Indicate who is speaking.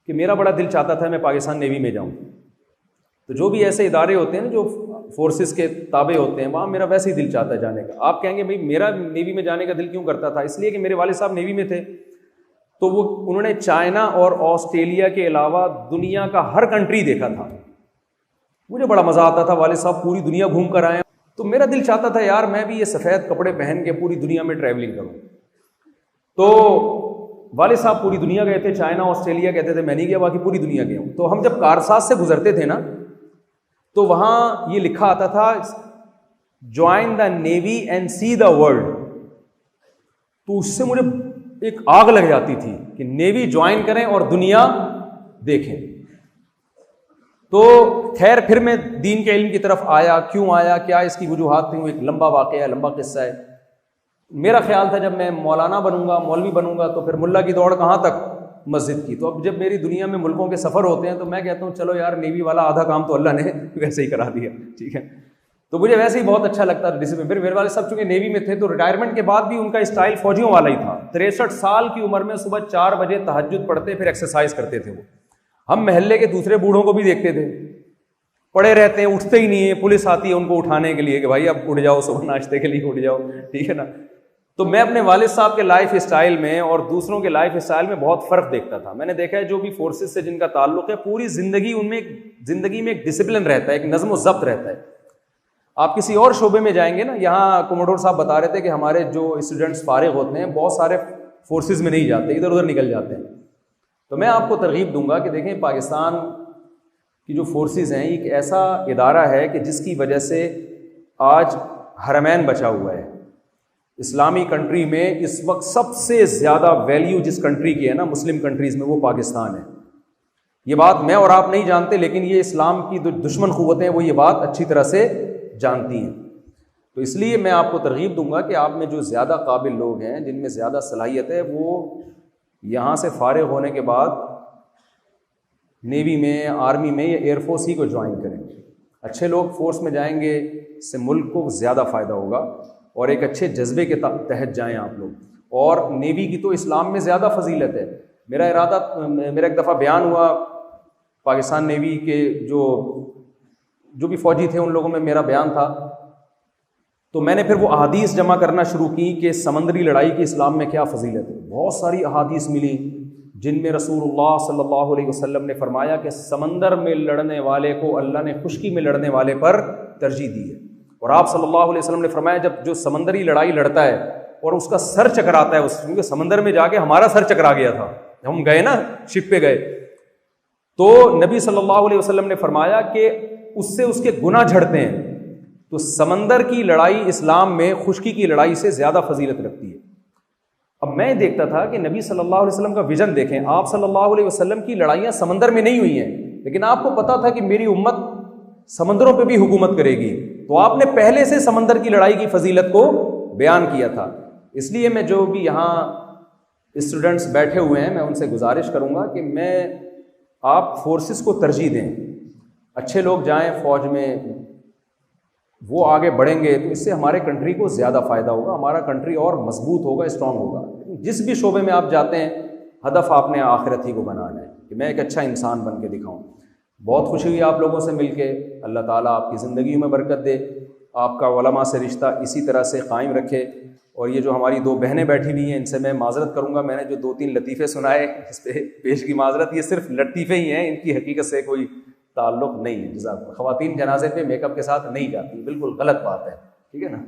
Speaker 1: کہ میرا بڑا دل چاہتا تھا میں پاکستان نیوی میں جاؤں. تو جو بھی ایسے ادارے ہوتے ہیں نا جو فورسز کے تابع ہوتے ہیں, وہاں میرا ویسے ہی دل چاہتا ہے جانے کا. آپ کہیں گے بھائی میرا نیوی میں جانے کا دل کیوں کرتا تھا؟ اس لیے کہ میرے والد صاحب نیوی میں تھے, تو انہوں نے چائنا اور آسٹریلیا کے علاوہ دنیا کا ہر کنٹری دیکھا تھا. مجھے بڑا مزہ آتا تھا, والد صاحب پوری دنیا گھوم کر آئے, تو میرا دل چاہتا تھا یار میں بھی یہ سفید کپڑے پہن کے پوری دنیا میں ٹریولنگ کروں. تو والد صاحب پوری دنیا گئے تھے, چائنا آسٹریلیا کہتے تھے, میں نہیں گیا, باقی پوری دنیا گیا ہوں. تو ہم جب کارساز سے گزرتے تھے نا, تو وہاں یہ لکھا آتا تھا join the navy and see the world. تو اس سے مجھے ایک آگ لگ جاتی تھی کہ نیوی جوائن کریں اور دنیا دیکھیں. تو خیر پھر میں دین کے علم کی طرف آیا. کیوں آیا, کیا اس کی وجوہات تھیں, وہ ایک لمبا واقعہ ہے, لمبا قصہ ہے. میرا خیال تھا جب میں مولانا بنوں گا, مولوی بنوں گا, تو پھر ملا کی دوڑ کہاں تک, مسجد کی. تو اب جب میری دنیا میں ملکوں کے سفر ہوتے ہیں تو میں کہتا ہوں چلو یار نیوی والا آدھا کام تو اللہ نے ویسے ہی کرا دیا, ٹھیک ہے. تو مجھے ویسے ہی بہت اچھا لگتا تھا ڈسپلن. پھر میرے والے سب چونکہ نیوی میں تھے, تو ریٹائرمنٹ کے بعد بھی ان کا اسٹائل فوجیوں والا ہی تھا. 63 سال کی عمر میں صبح 4 بجے تہجد پڑھتے, پھر ایکسرسائز کرتے تھے. وہ ہم محلے کے دوسرے بوڑھوں کو بھی دیکھتے تھے, پڑے رہتے ہیں, اٹھتے ہی نہیں ہیں. پولیس آتی ہے ان کو اٹھانے کے لیے کہ بھائی اب اٹھ جاؤ, صبح ناشتے کے لیے اٹھ جاؤ, ٹھیک ہے نا. تو میں اپنے والد صاحب کے لائف اسٹائل میں اور دوسروں کے لائف اسٹائل میں بہت فرق دیکھتا تھا. میں نے دیکھا ہے جو بھی فورسز سے جن کا تعلق ہے, پوری زندگی ان میں زندگی میں ایک ڈسپلن رہتا ہے, ایک نظم و ضبط رہتا ہے. آپ کسی اور شعبے میں جائیں گے نا, یہاں کوموڈور صاحب بتا رہے تھے کہ ہمارے جو اسٹوڈنٹس فارغ ہوتے ہیں بہت سارے فورسز میں نہیں جاتے, ادھر ادھر نکل جاتے ہیں. تو میں آپ کو ترغیب دوں گا کہ دیکھیں پاکستان کی جو فورسز ہیں ایک ایسا ادارہ ہے کہ جس کی وجہ سے آج حرمین بچا ہوا ہے. اسلامی کنٹری میں اس وقت سب سے زیادہ ویلیو جس کنٹری کی ہے نا, مسلم کنٹریز میں, وہ پاکستان ہے. یہ بات میں اور آپ نہیں جانتے, لیکن یہ اسلام کی دشمن قوتیں وہ یہ بات اچھی طرح سے جانتی ہیں. تو اس لیے میں آپ کو ترغیب دوں گا کہ آپ میں جو زیادہ قابل لوگ ہیں, جن میں زیادہ صلاحیت ہے, وہ یہاں سے فارغ ہونے کے بعد نیوی میں, آرمی میں یا ایئر فورس ہی کو جوائن کریں. اچھے لوگ فورس میں جائیں گے, اس سے ملک کو زیادہ فائدہ ہوگا, اور ایک اچھے جذبے کے تحت جائیں آپ لوگ. اور نیوی کی تو اسلام میں زیادہ فضیلت ہے. میرا ایک دفعہ بیان ہوا پاکستان نیوی کے جو بھی فوجی تھے ان لوگوں میں میرا بیان تھا, تو میں نے پھر وہ احادیث جمع کرنا شروع کی کہ سمندری لڑائی کی اسلام میں کیا فضیلت ہے. بہت ساری احادیث ملی جن میں رسول اللہ صلی اللہ علیہ وسلم نے فرمایا کہ سمندر میں لڑنے والے کو اللہ نے خشکی میں لڑنے والے پر ترجیح دی ہے. اور آپ صلی اللہ علیہ وسلم نے فرمایا جب جو سمندری لڑائی لڑتا ہے اور اس کا سر چکراتا ہے, کیونکہ سمندر میں جا کے ہمارا سر چکرا گیا تھا, ہم گئے نا شپ پہ گئے, تو نبی صلی اللہ علیہ وسلم نے فرمایا کہ اس سے اس کے گناہ جھڑتے ہیں. تو سمندر کی لڑائی اسلام میں خشکی کی لڑائی سے زیادہ فضیلت رکھتی ہے. اب میں دیکھتا تھا کہ نبی صلی اللہ علیہ وسلم کا ویژن دیکھیں, آپ صلی اللہ علیہ وسلم کی لڑائیاں سمندر میں نہیں ہوئی ہیں, لیکن آپ کو پتا تھا کہ میری امت سمندروں پہ بھی حکومت کرے گی, تو آپ نے پہلے سے سمندر کی لڑائی کی فضیلت کو بیان کیا تھا. اس لیے میں جو بھی یہاں اسٹوڈنٹس بیٹھے ہوئے ہیں, میں ان سے گزارش کروں گا کہ آپ فورسز کو ترجیح دیں. اچھے لوگ جائیں فوج میں, وہ آگے بڑھیں گے تو اس سے ہمارے کنٹری کو زیادہ فائدہ ہوگا, ہمارا کنٹری اور مضبوط ہوگا, اسٹرانگ ہوگا. جس بھی شعبے میں آپ جاتے ہیں ہدف آپ نے آخرت ہی کو بنانا ہے کہ میں ایک اچھا انسان بن کے دکھاؤں. بہت خوشی ہوئی آپ لوگوں سے مل کے. اللہ تعالیٰ آپ کی زندگیوں میں برکت دے, آپ کا علماء سے رشتہ اسی طرح سے قائم رکھے. اور یہ جو ہماری 2 بہنیں بیٹھی ہوئی ہیں ان سے میں معذرت کروں گا, میں نے جو 2-3 لطیفے سنائے اس پہ پیش کی معذرت. یہ صرف لطیفے ہی ہیں, ان کی حقیقت سے کوئی تعلق نہیں ہے. جزاک اللہ. خواتین جنازے پہ میک اپ کے ساتھ نہیں جاتی, بالکل غلط بات ہے, ٹھیک ہے نا.